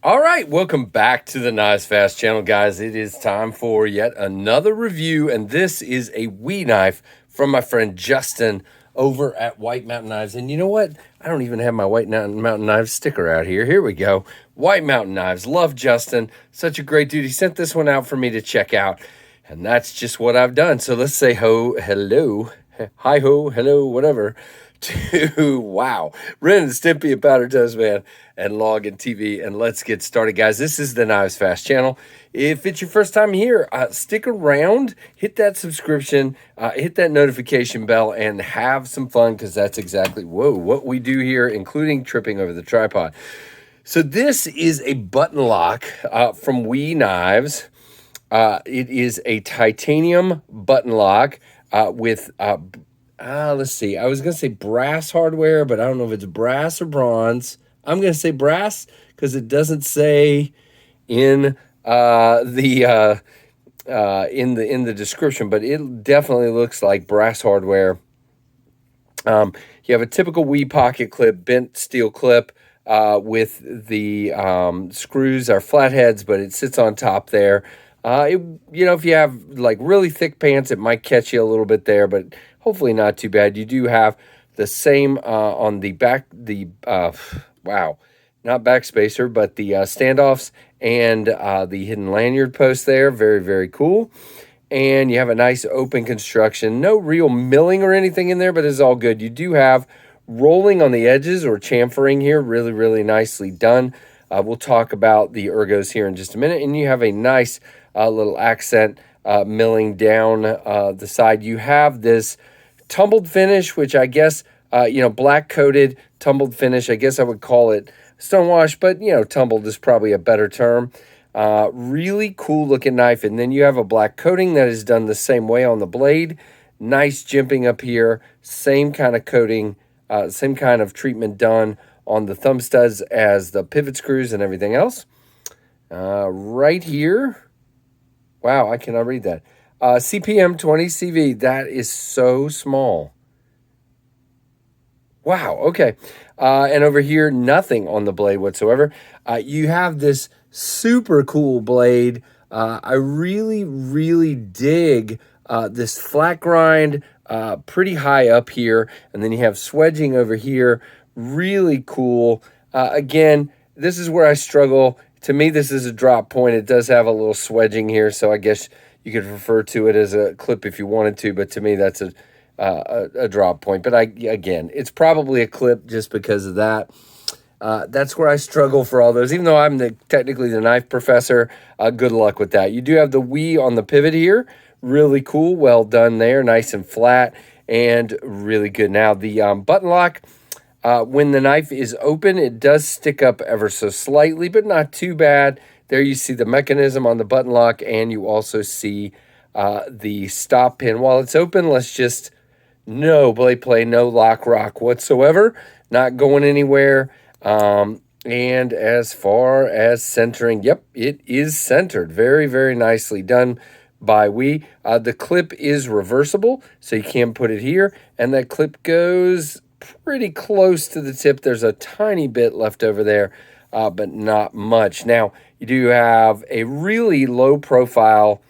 All right, welcome back to the KnivesFAST channel, guys. It is time for yet another review, and this is a Wee knife from my friend Justin over at White Mountain Knives. And you know what? I don't even have my White Mountain Knives sticker out here. Here we go. White Mountain Knives. Love Justin. Such a great dude. He sent this one out for me to check out, and that's just what I've done. So let's say hello, hi-ho, hello, whatever, to, wow, Ren and Stimpy and Powder Toast Man and Login TV, and let's get started, guys. This is the KnivesFAST channel. If it's your first time here, stick around, hit that subscription, hit that notification bell, and have some fun, because that's exactly, what we do here, including tripping over the tripod. So this is a button lock from Wee Knives. It is a titanium button lock with let's see. I was going to say brass hardware, but I don't know if it's brass or bronze. I'm going to say brass because it doesn't say in the description, but it definitely looks like brass hardware. You have a typical Wee pocket clip, bent steel clip with the screws are flatheads, but it sits on top there. You know, if you have like really thick pants, it might catch you a little bit there, but hopefully not too bad. You do have the same on the back, wow, not back spacer, but the standoffs and the hidden lanyard post there. Very, very cool. And you have a nice open construction. No real milling or anything in there, but it's all good. You do have rolling on the edges or chamfering here. Really, really nicely done. We'll talk about the ergos here in just a minute. And you have a nice little accent milling down the side. You have this tumbled finish, which I guess, you know, black coated tumbled finish. I guess I would call it stonewash, but, you know, tumbled is probably a better term. Really cool looking knife. And then you have a black coating that is done the same way on the blade. Nice jimping up here. Same kind of coating, same kind of treatment done on the thumb studs as the pivot screws and everything else. Right here. Wow, I cannot read that. CPM 20 CV. That is so small. Wow, okay. And over here, nothing on the blade whatsoever. You have this super cool blade. I really, really dig this flat grind pretty high up here. And then you have swedging over here. Really cool. Again, this is where I struggle. To me, this is a drop point. It does have a little swedging here, so I guess you could refer to it as a clip if you wanted to, but to me, that's a drop point. But again, it's probably a clip just because of that. That's where I struggle for all those. Even though I'm technically the knife professor, good luck with that. You do have the Wee on the pivot here. Really cool. Well done there. Nice and flat and really good. Now, the button lock, when the knife is open, it does stick up ever so slightly, but not too bad. There you see the mechanism on the button lock, and you also see the stop pin. While it's open, let's just no blade play, no lock rock whatsoever. Not going anywhere. And as far as centering, yep, it is centered. Very, very nicely done by Wee. The clip is reversible, so you can put it here, and that clip goes pretty close to the tip. There's a tiny bit left over there, but not much. Now, you do have a really low profile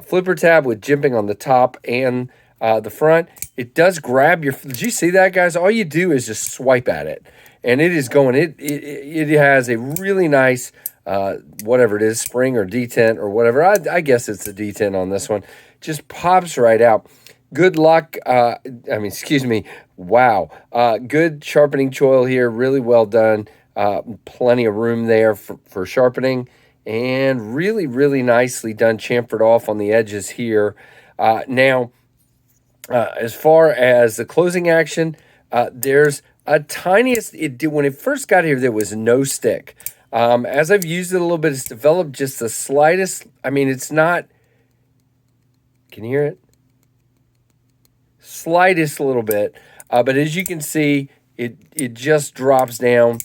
flipper tab with jimping on the top and the front. It does grab your, did you see that, guys? All you do is just swipe at it, and it is going, it has a really nice, whatever it is, spring or detent or whatever. I guess it's a detent on this one. Just pops right out. Good luck. Excuse me. Wow. Good sharpening choil here. Really well done. Plenty of room there for sharpening. And really, really nicely done. Chamfered off on the edges here. Now, as far as the closing action, there's a tiniest, when it first got here, there was no stick. As I've used it a little bit, it's developed just the slightest, I mean, it's not, can you hear it? Slightest little bit, but as you can see, it just drops down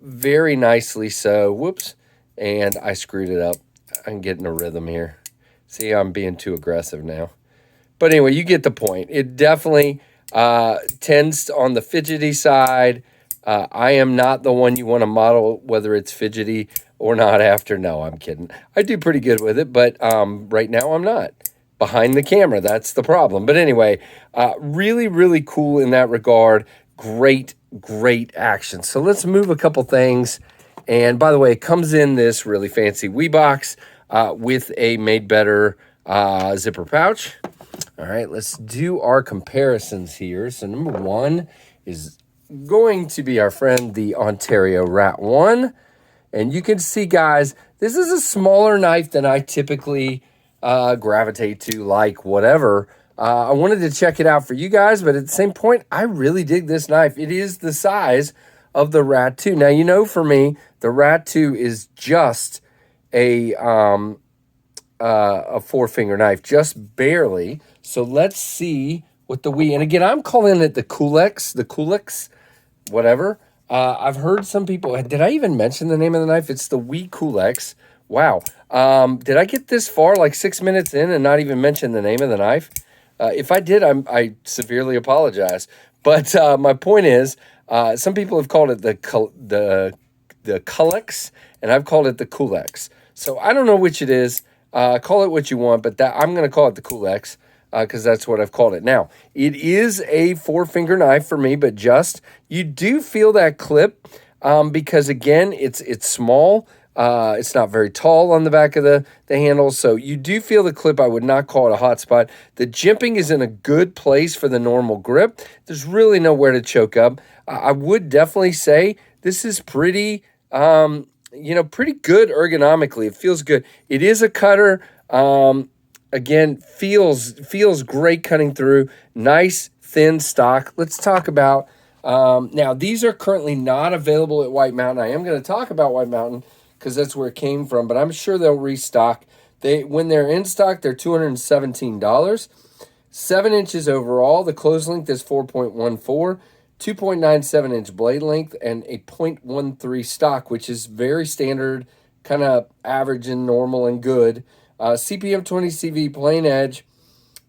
very nicely. So, whoops, and I screwed it up. I'm getting a rhythm here. See, I'm being too aggressive now. But anyway, you get the point. It definitely tends on the fidgety side, I am not the one you want to model, whether it's fidgety or not after. No, I'm kidding. I do pretty good with it, but right now I'm not. Behind the camera, that's the problem. But anyway, really, really cool in that regard. Great, great action. So let's move a couple things. And by the way, it comes in this really fancy Wee box with a Made Better zipper pouch. All right, let's do our comparisons here. So number one is going to be our friend, the Ontario Rat 1. And you can see, guys, this is a smaller knife than I typically gravitate to, like whatever. I wanted to check it out for you guys, but at the same point, I really dig this knife. It is the size of the Rat 2. Now, you know, for me, the Rat 2 is just a four-finger knife, just barely. So let's see what the Wii, and again, I'm calling it the Culex, whatever. I've heard some people, did I even mention the name of the knife? It's the Wii Culex. Wow. Did I get this far, like 6 minutes in, and not even mention the name of the knife? If I did, I severely apologize. But my point is, some people have called it the Culex, and I've called it the Culex. So I don't know which it is. Call it what you want, but I'm going to call it the Culex because that's what I've called it. Now, it is a four-finger knife for me, but you do feel that clip because, again, it's small. It's not very tall on the back of the handle, so you do feel the clip. I would not call it a hot spot. The jimping is in a good place for the normal grip. There's really nowhere to choke up. I would definitely say this is pretty, pretty good ergonomically. It feels good. It is a cutter. Again, feels great cutting through. Nice, thin stock. Let's talk about, now these are currently not available at White Mountain. I am going to talk about White Mountain because that's where it came from, but I'm sure they'll restock. When they're in stock, they're $217. 7 inches overall. The close length is 4.14, 2.97 inch blade length, and a 0.13 stock, which is very standard, kind of average and normal and good. CPM 20 CV plain edge,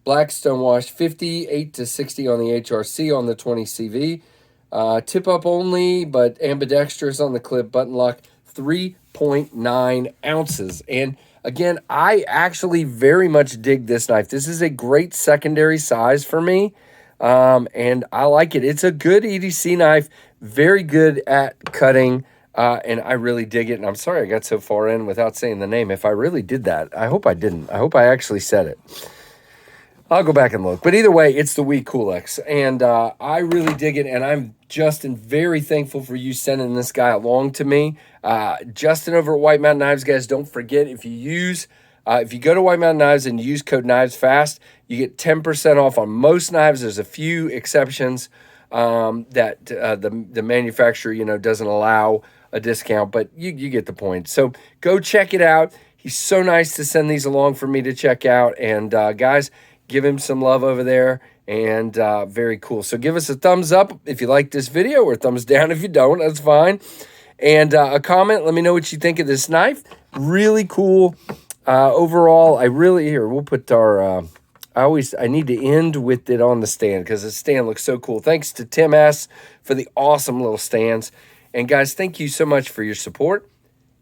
black stonewash, 58 to 60 on the HRC on the 20 CV. Tip up only, but ambidextrous on the clip, button lock, 3.9 ounces. And again, I actually very much dig this knife. This is a great secondary size for me, and I like it. It's a good EDC knife, very good at cutting, and I really dig it. And I'm sorry I got so far in without saying the name. If I really did that, I hope I didn't. I hope I actually said it. I'll go back and look. But either way, it's the Wii Culex, and I really dig it, and I'm Justin, very thankful for you sending this guy along to me. Justin over at White Mountain Knives, guys, don't forget, if you go to White Mountain Knives and use code KnivesFAST, you get 10% off on most knives. There's a few exceptions that the manufacturer, doesn't allow a discount, but you get the point. So go check it out. He's so nice to send these along for me to check out, and guys, give him some love over there, and very cool. So give us a thumbs up if you like this video, or a thumbs down if you don't. That's fine. And a comment. Let me know what you think of this knife. Really cool. Overall, we'll put our, I need to end with it on the stand because the stand looks so cool. Thanks to Tim S. for the awesome little stands. And guys, thank you so much for your support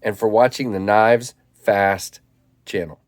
and for watching the Knives Fast channel.